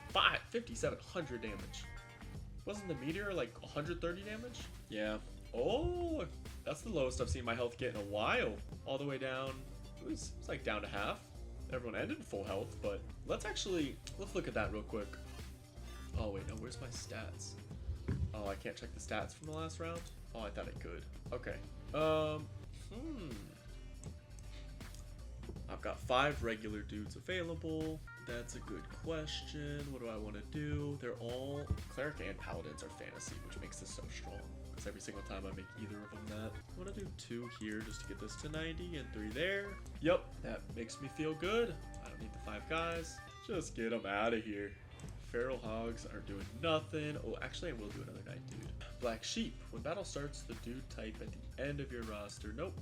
5,700 damage. Wasn't the meteor like 130 damage? Yeah. Oh, that's the lowest I've seen my health get in a while. All the way down. It was like down to half. Everyone ended in full health, but let's look at that real quick. Oh wait, no, where's my stats? Oh, I can't check the stats from the last round? Oh, I thought I could. Okay. I've got 5 regular dudes available. That's a good question. What do I want to do? They're all cleric and paladins are fantasy, which makes this so strong. Because every single time I make either of them that. I want to do 2 here just to get this to 90 and 3 there. Yep, that makes me feel good. I don't need the 5 guys. Just get them out of here. Feral hogs are doing nothing. Oh, actually, I will do another night dude. Black sheep. When battle starts, the dude type at the end of your roster. Nope.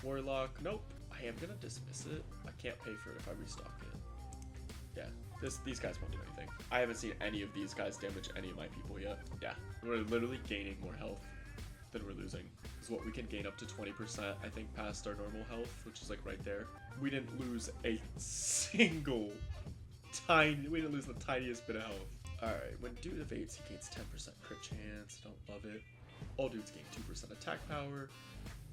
Warlock. Nope. I am gonna dismiss it. I can't pay for it if I restock it. Yeah, these guys won't do anything. I haven't seen any of these guys damage any of my people yet. Yeah, we're literally gaining more health than we're losing. Is what we can gain up to 20%, I think, past our normal health, which is like right there. We didn't lose a single we didn't lose the tiniest bit of health. Alright, when dude evades, he gains 10% crit chance. Don't love it. All dudes gain 2% attack power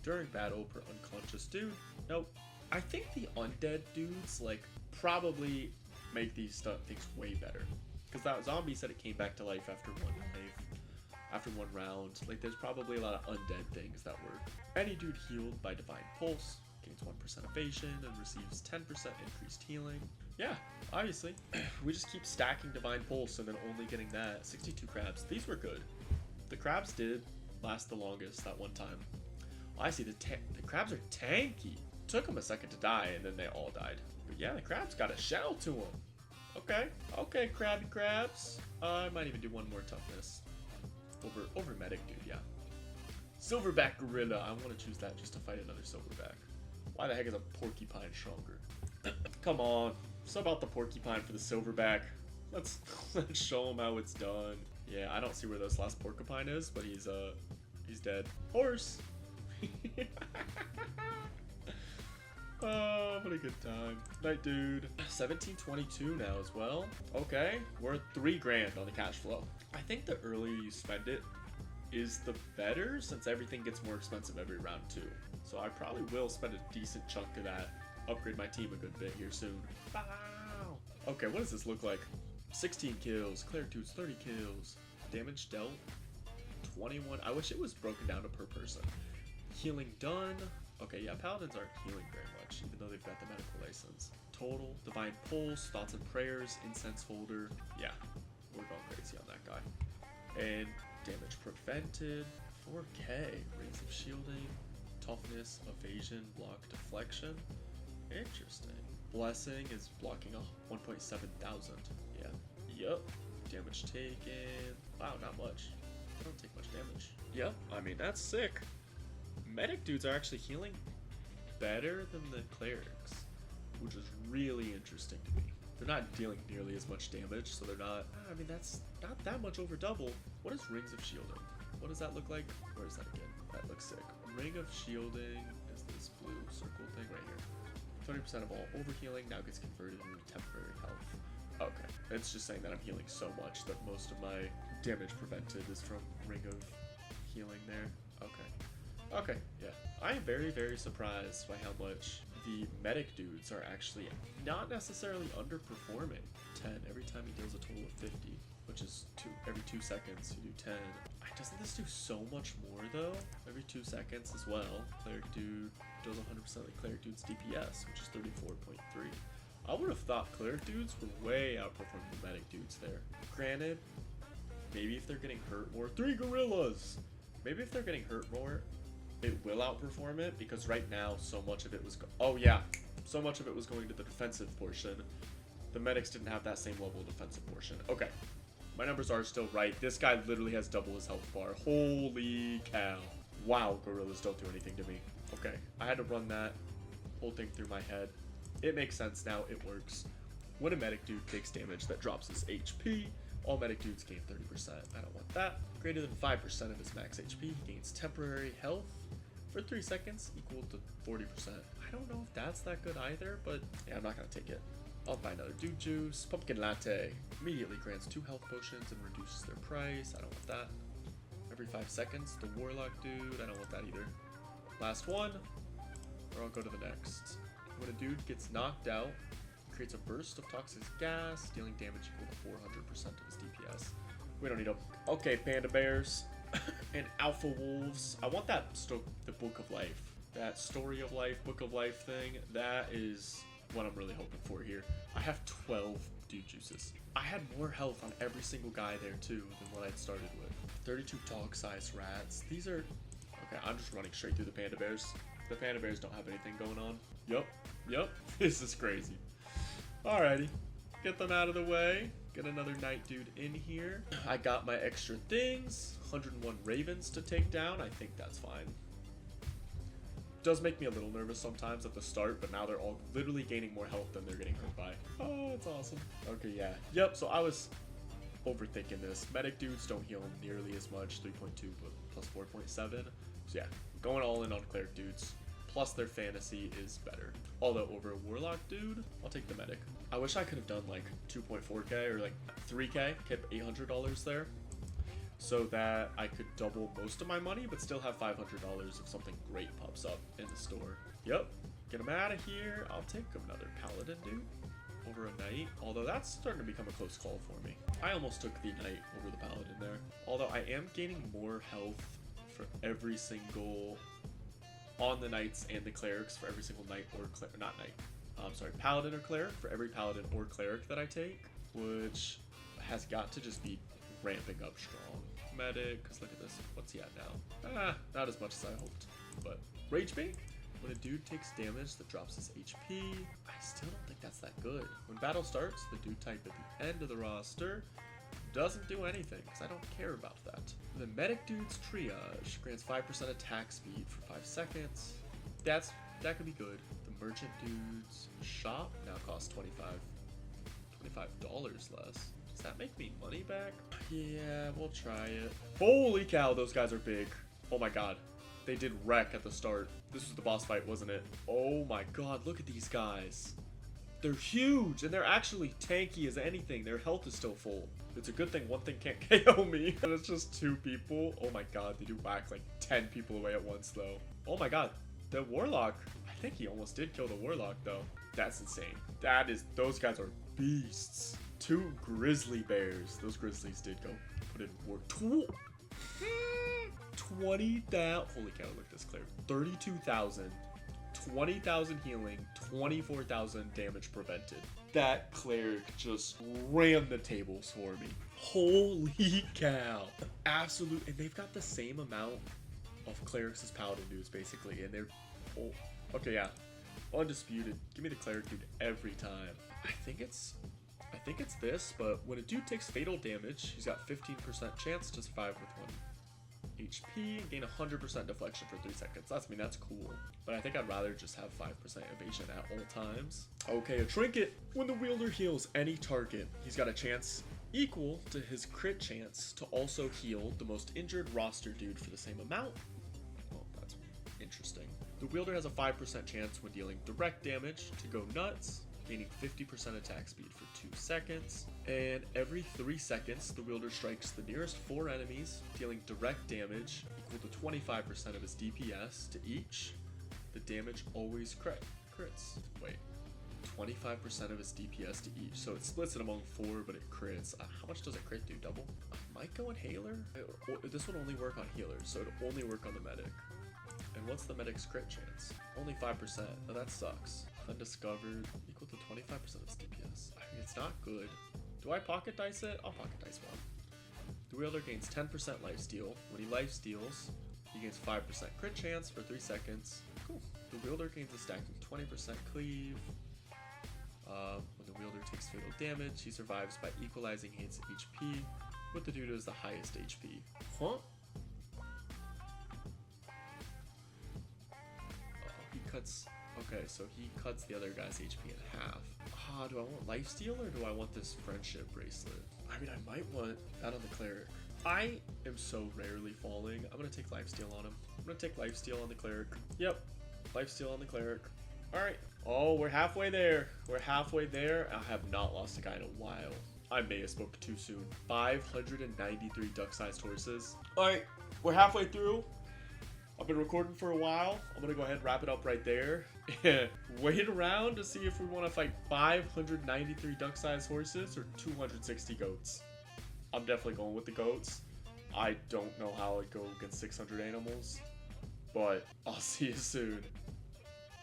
during battle per unconscious dude. Nope. I think the undead dudes, like, probably make these things way better. Because that zombie said it came back to life after one round. Like, there's probably a lot of undead things that work. Any dude healed by Divine Pulse gains 1% evasion and receives 10% increased healing. Yeah, obviously. We just keep stacking Divine Pulse and then only getting that. 62 crabs. These were good. The crabs did last the longest that one time. Oh, I see. The crabs are tanky. Took them a second to die, and then they all died. But yeah, the crabs got a shell to them. Okay. Okay, crabby crabs. I might even do one more toughness. Over medic, dude, yeah. Silverback gorilla. I want to choose that just to fight another silverback. Why the heck is a porcupine stronger? Come on. Sub out the porcupine for the silverback. Let's show him how it's done. Yeah, I don't see where this last porcupine is, but he's dead. Horse. Oh, what a good time. Night dude. 1722 now as well. Okay, we're at 3 grand on the cash flow. I think the earlier you spend it is the better, since everything gets more expensive every round too. So I probably will spend a decent chunk of that. Upgrade my team a good bit here soon. Wow. Okay, what does this look like? 16 kills. Cleric dudes, 30 kills. Damage dealt, 21. I wish it was broken down to per person. Healing done. Okay, yeah, paladins aren't healing very much, even though they've got the medical license. Total, divine pulse, thoughts and prayers, incense holder. Yeah, we're going crazy on that guy. And damage prevented, 4k, rings of shielding, toughness, evasion, block, deflection. Interesting. Blessing is blocking a 1.7 thousand. Yeah. Yep. Damage taken. Wow, not much. I don't take much damage. Yep. I mean, that's sick. Medic dudes are actually healing better than the clerics, which is really interesting to me. They're not dealing nearly as much damage, so they're not. I mean, that's not that much over double. What is Rings of Shielding? What does that look like? Where is that again? That looks sick. Ring of Shielding is this blue circle thing right here. 30% of all overhealing now gets converted into temporary health. Okay, it's just saying that I'm healing so much that most of my damage prevented is from Ring of Healing there. Okay. Okay, yeah. I am very, very surprised by how much the medic dudes are actually not necessarily underperforming. 10 every time he deals a total of 50, which is every 2 seconds you do 10. Doesn't this do so much more though? Every 2 seconds as well. Cleric dude does 100% of the cleric dude's DPS, which is 34.3. I would have thought cleric dudes were way outperforming the medic dudes there. Granted, maybe if they're getting hurt more, 3 gorillas. Maybe if they're getting hurt more, it will outperform it, because right now so much of it was so much of it was going to the defensive portion. The medics didn't have that same level of defensive portion. Okay, my numbers are still right. This guy literally has double his health bar. Holy cow. Wow, gorillas don't do anything to me. Okay, I had to run that whole thing through my head. It makes sense now. It works. When a medic dude takes damage that drops his HP, all medic dudes gain 30%. I don't want that. Greater than 5% of his max HP, he gains temporary health for 3 seconds, equal to 40%. I don't know if that's that good either, but yeah, I'm not gonna take it. I'll buy another dude juice. Pumpkin latte immediately grants 2 health potions and reduces their price. I don't want that. Every 5 seconds, the warlock dude. I don't want that either. Last one, or I'll go to the next. When a dude gets knocked out, creates a burst of toxic gas, dealing damage equal to 400% of his DPS. We don't need them. Okay, panda bears and alpha wolves. I want that the book of life, that story of life, book of life thing. That is what I'm really hoping for here. I have 12 dude juices. I had more health on every single guy there too than what I'd started with. 32 dog-sized rats. These are okay. I'm just running straight through the panda bears. The panda bears don't have anything going on. Yup. This is crazy. Alrighty, get them out of the way. Get another night dude in here. I got my extra things. 101 ravens to take down. I think that's fine. Does make me a little nervous sometimes at the start, but now they're all literally gaining more health than they're getting hurt by. Oh, that's awesome. Okay, yeah. Yep, so I was overthinking this. Medic dudes don't heal nearly as much. 3.2 plus 4.7. So yeah, going all in on cleric dudes. Plus their fantasy is better. Although over a warlock dude, I'll take the medic. I wish I could have done like 2.4k or like 3k, kept $800 there, so that I could double most of my money, but still have $500 if something great pops up in the store. Yep, get him out of here. I'll take another paladin dude over a knight, although that's starting to become a close call for me. I almost took the knight over the paladin there, although I am gaining more health for every single on the knights and the clerics for every single knight or paladin or cleric for every paladin or cleric that I take, which has got to just be ramping up strong. Medic, because look at this, what's he at now? Not as much as I hoped, but rage bait. When a dude takes damage that drops his HP, I still don't think that's that good. When battle starts, the dude type at the end of the roster doesn't do anything, because I don't care about that. The medic dude's triage grants 5% attack speed for 5 seconds. That could be good. The merchant dude's shop now costs $25 less. Does that make me money back? Yeah, we'll try it. Holy cow, those guys are big. Oh my god. They did wreck at the start. This was the boss fight, wasn't it? Oh my god, look at these guys. They're huge, and they're actually tanky as anything. Their health is still full. It's a good thing one thing can't KO me. And it's just 2 people. Oh my god, they do whack like 10 people away at once though. Oh my god, the warlock. I think he almost did kill the warlock though. That's insane. Those guys are beasts. 2 grizzly bears. Those grizzlies did go put in work. 20,000. Holy cow, look at this clear. 32,000. 20,000 healing, 24,000 damage prevented. That cleric just ran the tables for me. Holy cow. Absolute, and they've got the same amount of clerics as paladin dudes basically, and they're, okay, yeah, undisputed. Give me the cleric dude every time. I think it's this, but when a dude takes fatal damage, he's got 15% chance to survive with 1 HP and gain 100% deflection for 3 seconds. That's cool. But I think I'd rather just have 5% evasion at all times. Okay, a trinket. When the wielder heals any target, he's got a chance equal to his crit chance to also heal the most injured roster dude for the same amount. Well, that's interesting. The wielder has a 5% chance when dealing direct damage to go nuts, gaining 50% attack speed for 2 seconds. And every 3 seconds, the wielder strikes the nearest 4 enemies, dealing direct damage equal to 25% of his DPS to each. The damage always crits. Wait, 25% of his DPS to each. So it splits it among 4, but it crits. How much does a crit do? Double? Might go in healer? This would only work on healers, so it would only work on the medic. And what's the medic's crit chance? Only 5%. Oh, that sucks. Undiscovered, equal to 25% of its DPS. I mean, it's not good. Do I pocket dice it? I'll pocket dice one. The wielder gains 10% lifesteal. When he life steals, he gains 5% crit chance for 3 seconds. Cool. The wielder gains a stacking 20% cleave. When the wielder takes fatal damage, he survives by equalizing his HP with the dude who has the highest HP. Huh? He cuts... Okay, so he cuts the other guy's HP in half. Do I want lifesteal or do I want this friendship bracelet? I mean, I might want that on the cleric. I am so rarely falling. I'm gonna take lifesteal on him. I'm gonna take lifesteal on the cleric. Yep, lifesteal on the cleric. All right. Oh, we're halfway there. We're halfway there. I have not lost a guy in a while. I may have spoke too soon. 593 duck-sized horses. All right, we're halfway through. I've been recording for a while. I'm gonna go ahead and wrap it up right there. Wait around to see if we want to fight 593 duck-sized horses or 260 goats. I'm definitely going with the goats. I don't know how I'd go against 600 animals, but I'll see you soon.